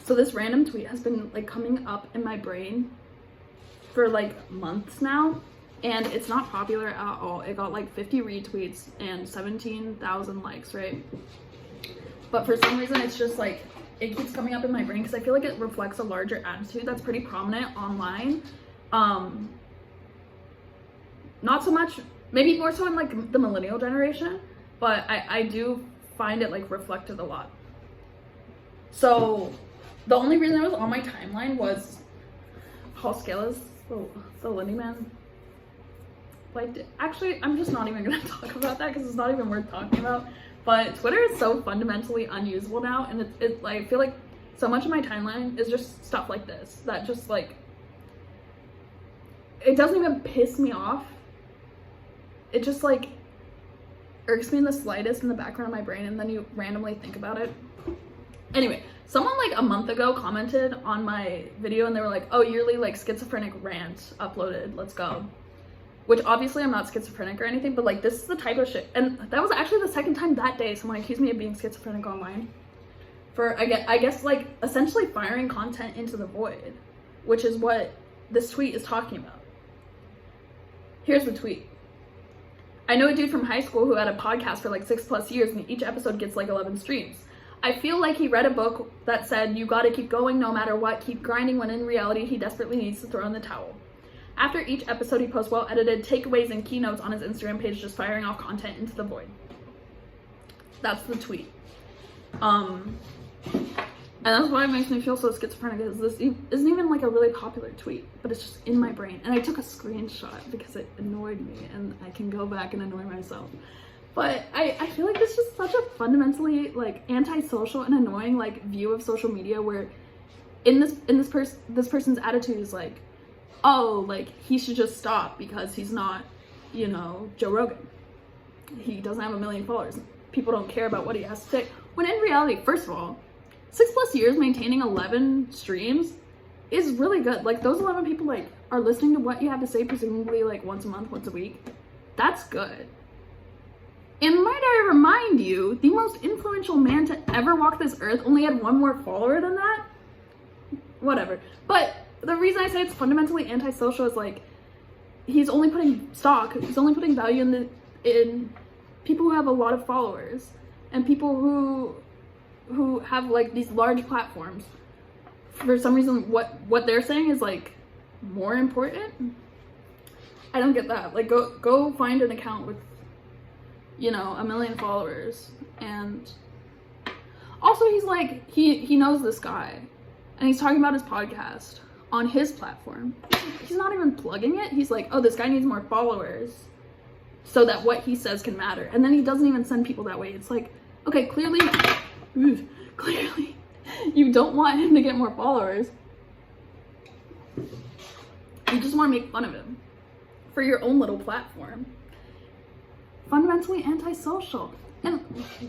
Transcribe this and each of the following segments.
So this random tweet has been like coming up in my brain for like months now, and it's not popular at all. It got like 50 retweets and 17,000 likes, right? But for some reason it's just like it keeps coming up in my brain because I feel like it reflects a larger attitude that's pretty prominent online. Not so much, maybe more so in like the millennial generation, but I do find it like reflected a lot. So the only reason it was on my timeline was Paul Scala's the Lindy Man. Like, actually, I'm just not even gonna talk about that because it's not even worth talking about. But Twitter is so fundamentally unusable now, and it like, I feel like so much of my timeline is just stuff like this that just like, it doesn't even piss me off. It just like irks me in the slightest in the background of my brain, and then you randomly think about it. Anyway, someone like a month ago commented on my video and they were like, oh, yearly like Schizophrenic Rant uploaded, let's go. Which obviously I'm not schizophrenic or anything, but like this is the type of shit. And that was actually the second time that day someone accused me of being schizophrenic online. For I guess like essentially firing content into the void, which is what this tweet is talking about. Here's the tweet. I know a dude from high school who had a podcast for like 6+ years and each episode gets like 11 streams. I feel like he read a book that said you gotta keep going no matter what, keep grinding, when in reality he desperately needs to throw in the towel. After each episode he posts well-edited takeaways and keynotes on his Instagram page, just firing off content into the void. That's the tweet. And that's why it makes me feel so schizophrenic, is this isn't even like a really popular tweet, but it's just in my brain. And I took a screenshot because it annoyed me, and I can go back and annoy myself. But I feel like this is such a fundamentally like antisocial and annoying like view of social media, where this person's attitude is like, oh, like he should just stop because he's not, you know, Joe Rogan. He doesn't have 1 million followers. People don't care about what he has to say. When in reality, first of all, 6+ years maintaining 11 streams is really good. Like those 11 people like are listening to what you have to say, presumably like once a month, once a week. That's good. And might I remind you, the most influential man to ever walk this earth only had 1 more follower than that? Whatever. But the reason I say it's fundamentally antisocial is like, he's only putting value in people who have a lot of followers and people who have like these large platforms. For some reason, what they're saying is like more important. I don't get that. Like go find an account with, you know, 1 million followers. And also he's like, he knows this guy and he's talking about his podcast on his platform. He's not even plugging it. He's like, oh, this guy needs more followers so that what he says can matter. And then he doesn't even send people that way. It's like, okay, clearly you don't want him to get more followers. You just want to make fun of him for your own little platform. Fundamentally antisocial. And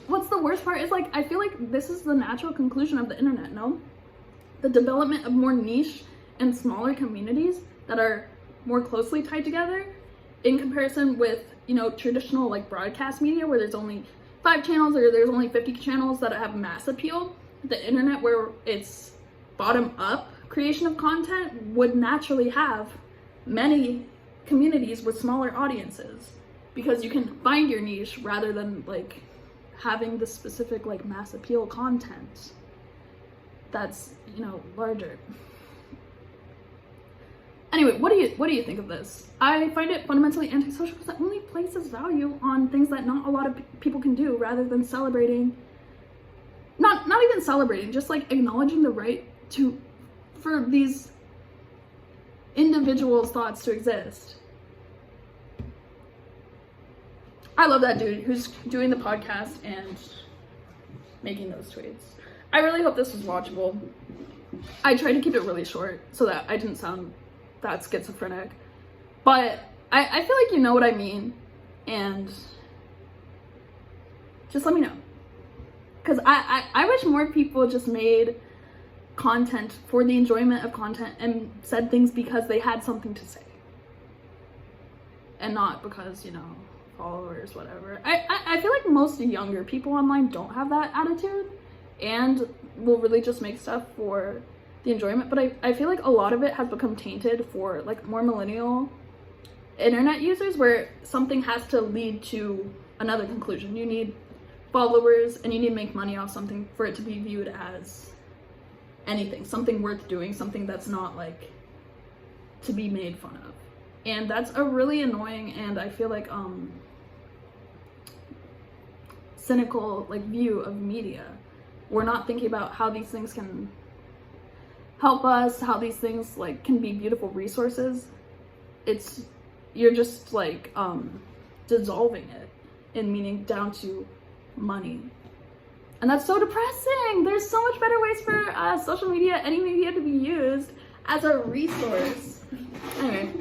what's the worst part is like, I feel like this is the natural conclusion of the internet, no? The development of more niche and smaller communities that are more closely tied together in comparison with, you know, traditional like broadcast media where there's only 5 channels or there's only 50 channels that have mass appeal. The internet, where it's bottom up creation of content, would naturally have many communities with smaller audiences because you can find your niche rather than like having the specific like mass appeal content that's, you know, larger. Anyway, what do you think of this? I find it fundamentally antisocial because it only places value on things that not a lot of people can do, rather than celebrating, not even celebrating, just like acknowledging the right for these individuals' thoughts to exist. I love that dude who's doing the podcast and making those tweets. I really hope this was watchable. I tried to keep it really short so that I didn't sound that schizophrenic, but I feel like you know what I mean, and just let me know, because I wish more people just made content for the enjoyment of content and said things because they had something to say and not because, you know, followers, whatever. I feel like most younger people online don't have that attitude, and will really just make stuff for the enjoyment, but I feel like a lot of it has become tainted for like more millennial internet users, where something has to lead to another conclusion. You need followers and you need to make money off something for it to be viewed as anything, something worth doing, something that's not like to be made fun of. And that's a really annoying and I feel like cynical like view of media. We're not thinking about how these things can help us, how these things like can be beautiful resources. You're just like dissolving it in meaning down to money. And that's so depressing. There's so much better ways for social media, any media, to be used as a resource. Anyway,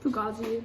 Fugazi.